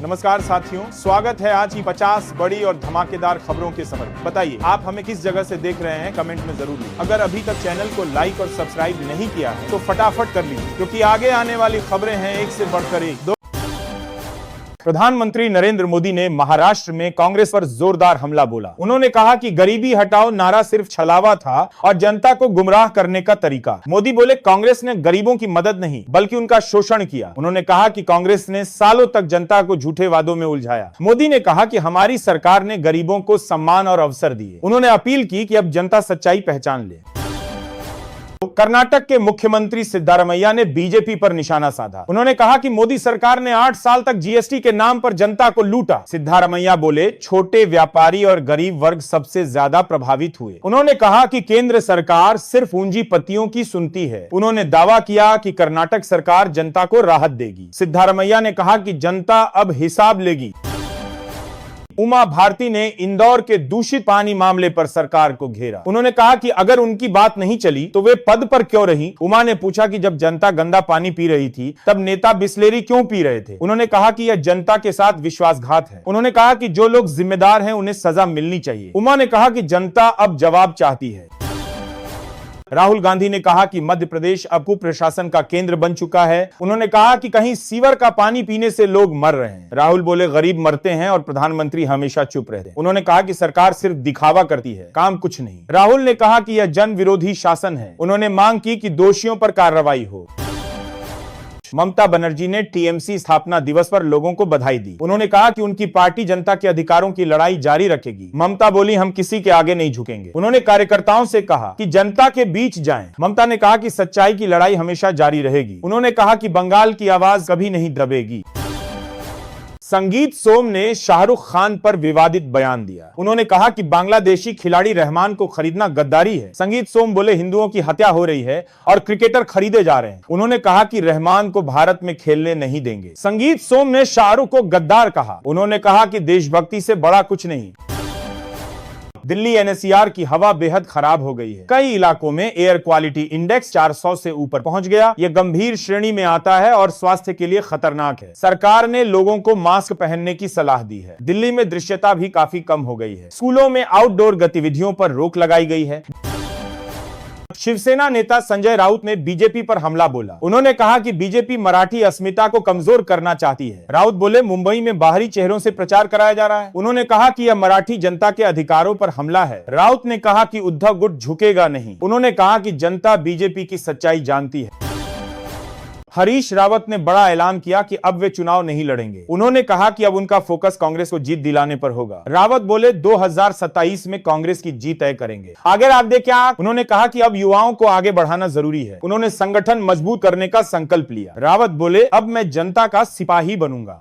नमस्कार साथियों, स्वागत है आज की 50 बड़ी और धमाकेदार खबरों के सफर में। बताइए आप हमें किस जगह से देख रहे हैं, कमेंट में जरूर लिखिए। अगर अभी तक चैनल को लाइक और सब्सक्राइब नहीं किया है तो फटाफट कर लीजिए, क्योंकि आगे आने वाली खबरें हैं एक से बढ़कर एक। प्रधानमंत्री नरेंद्र मोदी ने महाराष्ट्र में कांग्रेस पर जोरदार हमला बोला। उन्होंने कहा कि गरीबी हटाओ नारा सिर्फ छलावा था और जनता को गुमराह करने का तरीका। मोदी बोले कांग्रेस ने गरीबों की मदद नहीं बल्कि उनका शोषण किया। उन्होंने कहा कि कांग्रेस ने सालों तक जनता को झूठे वादों में उलझाया। मोदी ने कहा कि हमारी सरकार ने गरीबों को सम्मान और अवसर दिए। उन्होंने अपील की कि अब जनता सच्चाई पहचान ले। कर्नाटक के मुख्यमंत्री सिद्धारमैया ने बीजेपी पर निशाना साधा। उन्होंने कहा कि मोदी सरकार ने 8 साल तक जीएसटी के नाम पर जनता को लूटा। सिद्धारमैया बोले छोटे व्यापारी और गरीब वर्ग सबसे ज्यादा प्रभावित हुए। उन्होंने कहा कि केंद्र सरकार सिर्फ पूंजीपतियों की सुनती है। उन्होंने दावा किया कि कर्नाटक सरकार जनता को राहत देगी। सिद्धारमैया ने कहा कि जनता अब हिसाब लेगी। उमा भारती ने इंदौर के दूषित पानी मामले पर सरकार को घेरा। उन्होंने कहा कि अगर उनकी बात नहीं चली तो वे पद पर क्यों रही। उमा ने पूछा कि जब जनता गंदा पानी पी रही थी तब नेता बिस्लेरी क्यों पी रहे थे। उन्होंने कहा कि यह जनता के साथ विश्वासघात है। उन्होंने कहा कि जो लोग जिम्मेदार हैं उन्हें सजा मिलनी चाहिए। उमा ने कहा कि जनता अब जवाब चाहती है। राहुल गांधी ने कहा कि मध्य प्रदेश अब कुप्रशासन का केंद्र बन चुका है। उन्होंने कहा कि कहीं सीवर का पानी पीने से लोग मर रहे हैं। राहुल बोले गरीब मरते हैं और प्रधानमंत्री हमेशा चुप रहते हैं। उन्होंने कहा कि सरकार सिर्फ दिखावा करती है, काम कुछ नहीं। राहुल ने कहा कि यह जन विरोधी शासन है। उन्होंने मांग की कि दोषियों पर कार्रवाई हो। ममता बनर्जी ने टीएमसी स्थापना दिवस पर लोगों को बधाई दी। उन्होंने कहा कि उनकी पार्टी जनता के अधिकारों की लड़ाई जारी रखेगी। ममता बोली हम किसी के आगे नहीं झुकेंगे। उन्होंने कार्यकर्ताओं से कहा कि जनता के बीच जाएं। ममता ने कहा कि सच्चाई की लड़ाई हमेशा जारी रहेगी। उन्होंने कहा कि बंगाल की आवाज कभी नहीं दबेगी। संगीत सोम ने शाहरुख खान पर विवादित बयान दिया। उन्होंने कहा कि बांग्लादेशी खिलाड़ी रहमान को खरीदना गद्दारी है। संगीत सोम बोले हिंदुओं की हत्या हो रही है और क्रिकेटर खरीदे जा रहे हैं। उन्होंने कहा कि रहमान को भारत में खेलने नहीं देंगे। संगीत सोम ने शाहरुख को गद्दार कहा। उन्होंने कहा कि देशभक्ति से बड़ा कुछ नहीं। दिल्ली एनसीआर की हवा बेहद खराब हो गई है। कई इलाकों में एयर क्वालिटी इंडेक्स 400 से ऊपर पहुंच गया। यह गंभीर श्रेणी में आता है और स्वास्थ्य के लिए खतरनाक है। सरकार ने लोगों को मास्क पहनने की सलाह दी है। दिल्ली में दृश्यता भी काफी कम हो गई है। स्कूलों में आउटडोर गतिविधियों पर रोक लगाई गई है। शिवसेना नेता संजय राउत ने बीजेपी पर हमला बोला। उन्होंने कहा कि बीजेपी मराठी अस्मिता को कमजोर करना चाहती है। राउत बोले मुंबई में बाहरी चेहरों से प्रचार कराया जा रहा है। उन्होंने कहा कि यह मराठी जनता के अधिकारों पर हमला है। राउत ने कहा कि उद्धव गुट झुकेगा नहीं। उन्होंने कहा कि जनता बीजेपी की सच्चाई जानती है। हरीश रावत ने बड़ा ऐलान किया कि अब वे चुनाव नहीं लड़ेंगे। उन्होंने कहा कि अब उनका फोकस कांग्रेस को जीत दिलाने पर होगा। रावत बोले 2027 में कांग्रेस की जीत तय करेंगे। आगे आप दें क्या। उन्होंने कहा कि अब युवाओं को आगे बढ़ाना जरूरी है। उन्होंने संगठन मजबूत करने का संकल्प लिया। रावत बोले अब मैं जनता का सिपाही बनूंगा।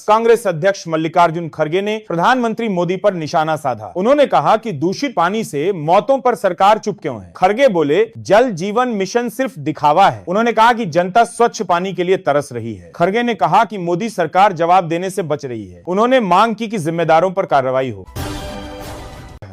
कांग्रेस अध्यक्ष मल्लिकार्जुन खड़गे ने प्रधानमंत्री मोदी पर निशाना साधा। उन्होंने कहा कि दूषित पानी से मौतों पर सरकार चुप क्यों है। खड़गे बोले जल जीवन मिशन सिर्फ दिखावा है। उन्होंने कहा कि जनता स्वच्छ पानी के लिए तरस रही है। खड़गे ने कहा कि मोदी सरकार जवाब देने से बच रही है। उन्होंने मांग की कि जिम्मेदारों पर कार्रवाई हो।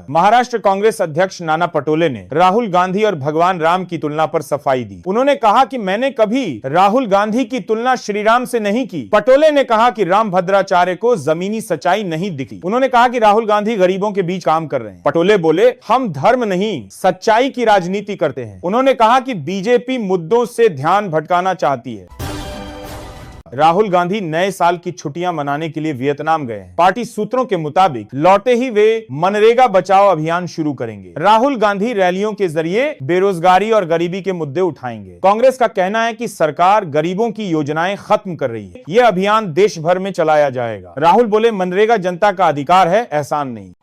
महाराष्ट्र कांग्रेस अध्यक्ष नाना पटोले ने राहुल गांधी और भगवान राम की तुलना पर सफाई दी। उन्होंने कहा कि मैंने कभी राहुल गांधी की तुलना श्री राम से नहीं की। पटोले ने कहा कि राम भद्राचार्य को जमीनी सच्चाई नहीं दिखी। उन्होंने कहा कि राहुल गांधी गरीबों के बीच काम कर रहे हैं। पटोले बोले हम धर्म नहीं सच्चाई की राजनीति करते हैं। उन्होंने कहा कि बीजेपी मुद्दों से ध्यान भटकाना चाहती है। राहुल गांधी नए साल की छुट्टियां मनाने के लिए वियतनाम गए हैं। पार्टी सूत्रों के मुताबिक लौटे ही वे मनरेगा बचाओ अभियान शुरू करेंगे। राहुल गांधी रैलियों के जरिए बेरोजगारी और गरीबी के मुद्दे उठाएंगे। कांग्रेस का कहना है कि सरकार गरीबों की योजनाएं खत्म कर रही है। यह अभियान देश भर में चलाया जाएगा। राहुल बोले मनरेगा जनता का अधिकार है, एहसान नहीं।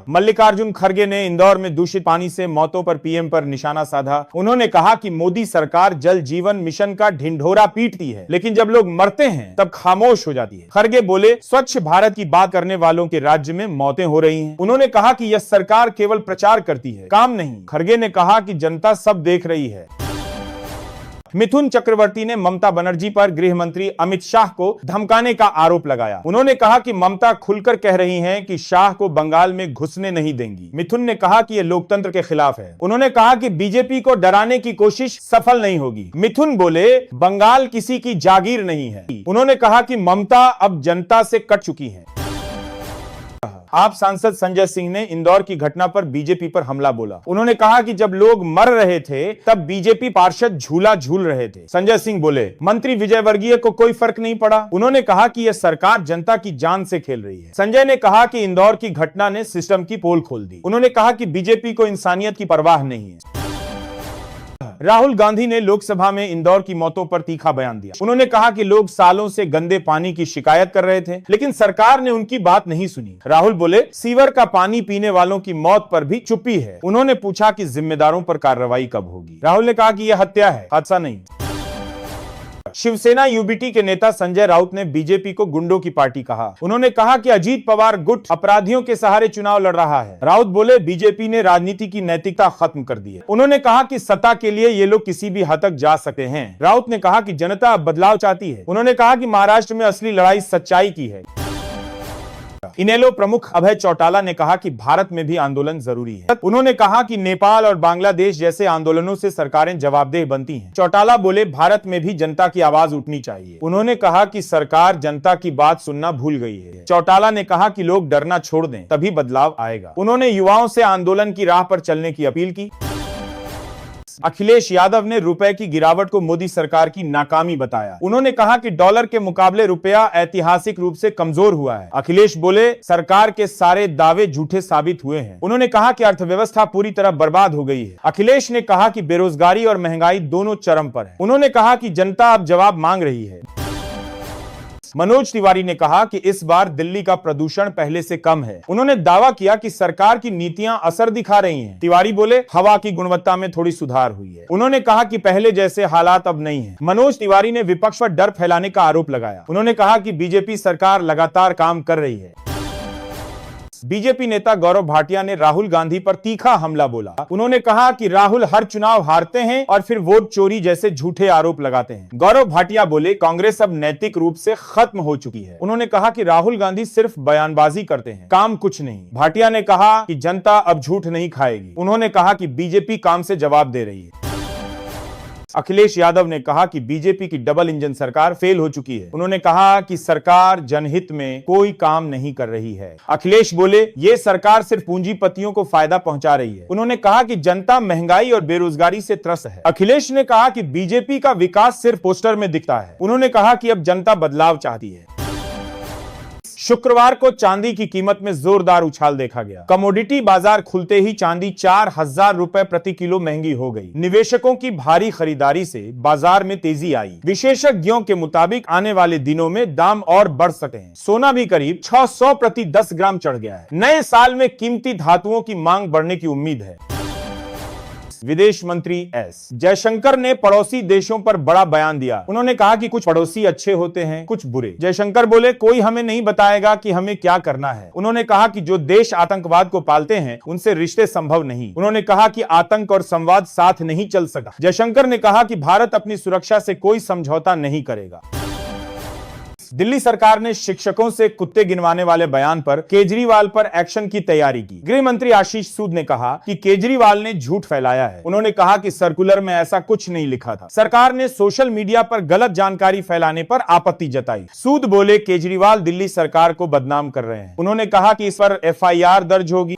मल्लिकार्जुन खड़गे ने इंदौर में दूषित पानी से मौतों पर पीएम पर निशाना साधा। उन्होंने कहा कि मोदी सरकार जल जीवन मिशन का ढिंढोरा पीटती है, लेकिन जब लोग मरते हैं तब खामोश हो जाती है। खड़गे बोले स्वच्छ भारत की बात करने वालों के राज्य में मौतें हो रही हैं। उन्होंने कहा कि यह सरकार केवल प्रचार करती है, काम नहीं। खड़गे ने कहा कि जनता सब देख रही है। मिथुन चक्रवर्ती ने ममता बनर्जी पर गृह मंत्री अमित शाह को धमकाने का आरोप लगाया। उन्होंने कहा कि ममता खुलकर कह रही हैं कि शाह को बंगाल में घुसने नहीं देंगी। मिथुन ने कहा कि यह लोकतंत्र के खिलाफ है। उन्होंने कहा कि बीजेपी को डराने की कोशिश सफल नहीं होगी। मिथुन बोले, बंगाल किसी की जागीर नहीं है। उन्होंने कहा कि ममता अब जनता से कट चुकी है। आप सांसद संजय सिंह ने इंदौर की घटना पर बीजेपी पर हमला बोला। उन्होंने कहा कि जब लोग मर रहे थे तब बीजेपी पार्षद झूला झूल रहे थे। संजय सिंह बोले, मंत्री विजय वर्गीय को कोई फर्क नहीं पड़ा। उन्होंने कहा कि यह सरकार जनता की जान से खेल रही है। संजय ने कहा कि इंदौर की घटना ने सिस्टम की पोल खोल दी। उन्होंने कहा कि बीजेपी को इंसानियत की परवाह नहीं है। राहुल गांधी ने लोकसभा में इंदौर की मौतों पर तीखा बयान दिया। उन्होंने कहा कि लोग सालों से गंदे पानी की शिकायत कर रहे थे, लेकिन सरकार ने उनकी बात नहीं सुनी। राहुल बोले, सीवर का पानी पीने वालों की मौत पर भी चुप्पी है। उन्होंने पूछा कि जिम्मेदारों पर कार्रवाई कब होगी। राहुल ने कहा कि यह हत्या है, हादसा नहीं। शिवसेना यूबीटी के नेता संजय राउत ने बीजेपी को गुंडों की पार्टी कहा। उन्होंने कहा कि अजीत पवार गुट अपराधियों के सहारे चुनाव लड़ रहा है। राउत बोले, बीजेपी ने राजनीति की नैतिकता खत्म कर दी है। उन्होंने कहा कि सत्ता के लिए ये लोग किसी भी हद तक जा सकते हैं। राउत ने कहा कि जनता अब बदलाव चाहती है। उन्होंने कहा कि महाराष्ट्र में असली लड़ाई सच्चाई की है। इनेलो प्रमुख अभय चौटाला ने कहा कि भारत में भी आंदोलन जरूरी है। उन्होंने कहा कि नेपाल और बांग्लादेश जैसे आंदोलनों से सरकारें जवाबदेह बनती हैं। चौटाला बोले, भारत में भी जनता की आवाज उठनी चाहिए। उन्होंने कहा कि सरकार जनता की बात सुनना भूल गई है। चौटाला ने कहा कि लोग डरना छोड़ दें, तभी बदलाव आएगा। उन्होंने युवाओं से आंदोलन की राह पर चलने की अपील की। अखिलेश यादव ने रुपए की गिरावट को मोदी सरकार की नाकामी बताया। उन्होंने कहा कि डॉलर के मुकाबले रुपया ऐतिहासिक रूप से कमजोर हुआ है। अखिलेश बोले, सरकार के सारे दावे झूठे साबित हुए हैं। उन्होंने कहा कि अर्थव्यवस्था पूरी तरह बर्बाद हो गई है। अखिलेश ने कहा कि बेरोजगारी और महंगाई दोनों चरम पर है। उन्होंने कहा कि जनता अब जवाब मांग रही है। मनोज तिवारी ने कहा कि इस बार दिल्ली का प्रदूषण पहले से कम है। उन्होंने दावा किया कि सरकार की नीतियां असर दिखा रही हैं। तिवारी बोले, हवा की गुणवत्ता में थोड़ी सुधार हुई है। उन्होंने कहा कि पहले जैसे हालात अब नहीं है। मनोज तिवारी ने विपक्ष पर डर फैलाने का आरोप लगाया। उन्होंने कहा कि बीजेपी सरकार लगातार काम कर रही है। बीजेपी नेता गौरव भाटिया ने राहुल गांधी पर तीखा हमला बोला। उन्होंने कहा कि राहुल हर चुनाव हारते हैं और फिर वोट चोरी जैसे झूठे आरोप लगाते हैं। गौरव भाटिया बोले, कांग्रेस अब नैतिक रूप से खत्म हो चुकी है। उन्होंने कहा कि राहुल गांधी सिर्फ बयानबाजी करते हैं, काम कुछ नहीं। भाटिया ने कहा कि जनता अब झूठ नहीं खाएगी। उन्होंने कहा कि बीजेपी काम से जवाब दे रही है। अखिलेश यादव ने कहा कि बीजेपी की डबल इंजन सरकार फेल हो चुकी है। उन्होंने कहा कि सरकार जनहित में कोई काम नहीं कर रही है। अखिलेश बोले, ये सरकार सिर्फ पूंजीपतियों को फायदा पहुंचा रही है। उन्होंने कहा कि जनता महंगाई और बेरोजगारी से त्रस्त है। अखिलेश ने कहा कि बीजेपी का विकास सिर्फ पोस्टर में दिखता है। उन्होंने कहा कि अब जनता बदलाव चाहती है। शुक्रवार को चांदी की कीमत में जोरदार उछाल देखा गया। कमोडिटी बाजार खुलते ही चांदी 4,000 रुपए प्रति किलो महंगी हो गई। निवेशकों की भारी खरीदारी से बाजार में तेजी आई। विशेषज्ञों के मुताबिक आने वाले दिनों में दाम और बढ़ सकते हैं। सोना भी करीब 600 प्रति 10 ग्राम चढ़ गया है। नए साल में कीमती धातुओं की मांग बढ़ने की उम्मीद है। विदेश मंत्री एस जयशंकर ने पड़ोसी देशों पर बड़ा बयान दिया। उन्होंने कहा कि कुछ पड़ोसी अच्छे होते हैं, कुछ बुरे। जयशंकर बोले, कोई हमें नहीं बताएगा कि हमें क्या करना है। उन्होंने कहा कि जो देश आतंकवाद को पालते हैं उनसे रिश्ते संभव नहीं। उन्होंने कहा कि आतंक और संवाद साथ नहीं चल सका। जयशंकर ने कहा कि भारत अपनी सुरक्षा से कोई समझौता नहीं करेगा। दिल्ली सरकार ने शिक्षकों से कुत्ते गिनवाने वाले बयान पर केजरीवाल पर एक्शन की तैयारी की। गृह मंत्री आशीष सूद ने कहा कि केजरीवाल ने झूठ फैलाया है। उन्होंने कहा कि सर्कुलर में ऐसा कुछ नहीं लिखा था। सरकार ने सोशल मीडिया पर गलत जानकारी फैलाने पर आपत्ति जताई। सूद बोले, केजरीवाल दिल्ली सरकार को बदनाम कर रहे हैं। उन्होंने कहा कि इस पर FIR दर्ज होगी।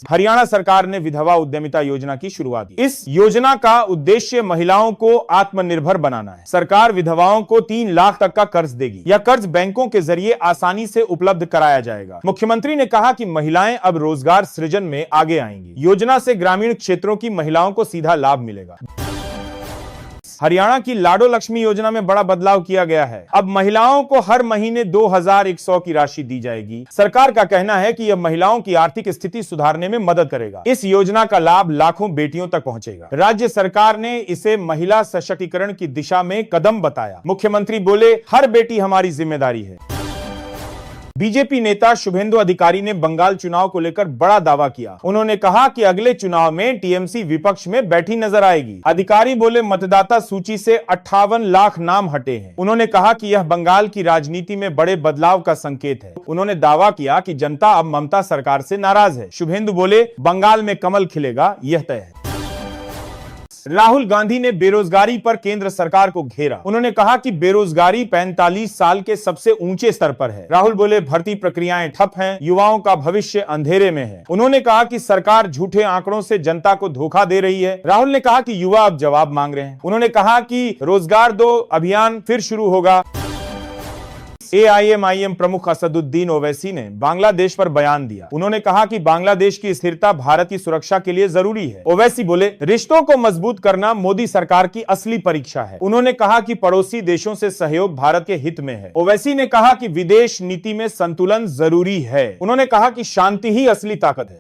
हरियाणा सरकार ने विधवा उद्यमिता योजना की शुरुआत की। इस योजना का उद्देश्य महिलाओं को आत्मनिर्भर बनाना है। सरकार विधवाओं को 3 लाख तक का कर्ज देगी। यह कर्ज बैंकों के जरिए आसानी से उपलब्ध कराया जाएगा। मुख्यमंत्री ने कहा कि महिलाएं अब रोजगार सृजन में आगे आएंगी। योजना से ग्रामीण क्षेत्रों की महिलाओं को सीधा लाभ मिलेगा। हरियाणा की लाडो लक्ष्मी योजना में बड़ा बदलाव किया गया है। अब महिलाओं को हर महीने 2,100 की राशि दी जाएगी। सरकार का कहना है कि यह महिलाओं की आर्थिक स्थिति सुधारने में मदद करेगा। इस योजना का लाभ लाखों बेटियों तक पहुंचेगा। राज्य सरकार ने इसे महिला सशक्तिकरण की दिशा में कदम बताया। मुख्यमंत्री बोले, हर बेटी हमारी जिम्मेदारी है। बीजेपी नेता शुभेंदु अधिकारी ने बंगाल चुनाव को लेकर बड़ा दावा किया। उन्होंने कहा कि अगले चुनाव में टीएमसी विपक्ष में बैठी नजर आएगी। अधिकारी बोले मतदाता सूची से 58 लाख नाम हटे हैं। उन्होंने कहा कि यह बंगाल की राजनीति में बड़े बदलाव का संकेत है। उन्होंने दावा किया कि जनता अब ममता सरकार से नाराज है। शुभेंदु बोले बंगाल में कमल खिलेगा, यह तय है। राहुल गांधी ने बेरोजगारी पर केंद्र सरकार को घेरा। उन्होंने कहा कि बेरोजगारी 45 साल के सबसे ऊंचे स्तर पर है। राहुल बोले भर्ती प्रक्रियाएं ठप हैं, युवाओं का भविष्य अंधेरे में है। उन्होंने कहा कि सरकार झूठे आंकड़ों से जनता को धोखा दे रही है। राहुल ने कहा कि युवा अब जवाब मांग रहे हैं। उन्होंने कहा कि रोजगार दो अभियान फिर शुरू होगा। एआईएमआईएम प्रमुख असदुद्दीन ओवैसी ने बांग्लादेश पर बयान दिया। उन्होंने कहा कि बांग्लादेश की स्थिरता भारत की सुरक्षा के लिए जरूरी है। ओवैसी बोले रिश्तों को मजबूत करना मोदी सरकार की असली परीक्षा है। उन्होंने कहा कि पड़ोसी देशों से सहयोग भारत के हित में है। ओवैसी ने कहा कि विदेश नीति में संतुलन जरूरी है। उन्होंने कहा कि शांति ही असली ताकत है।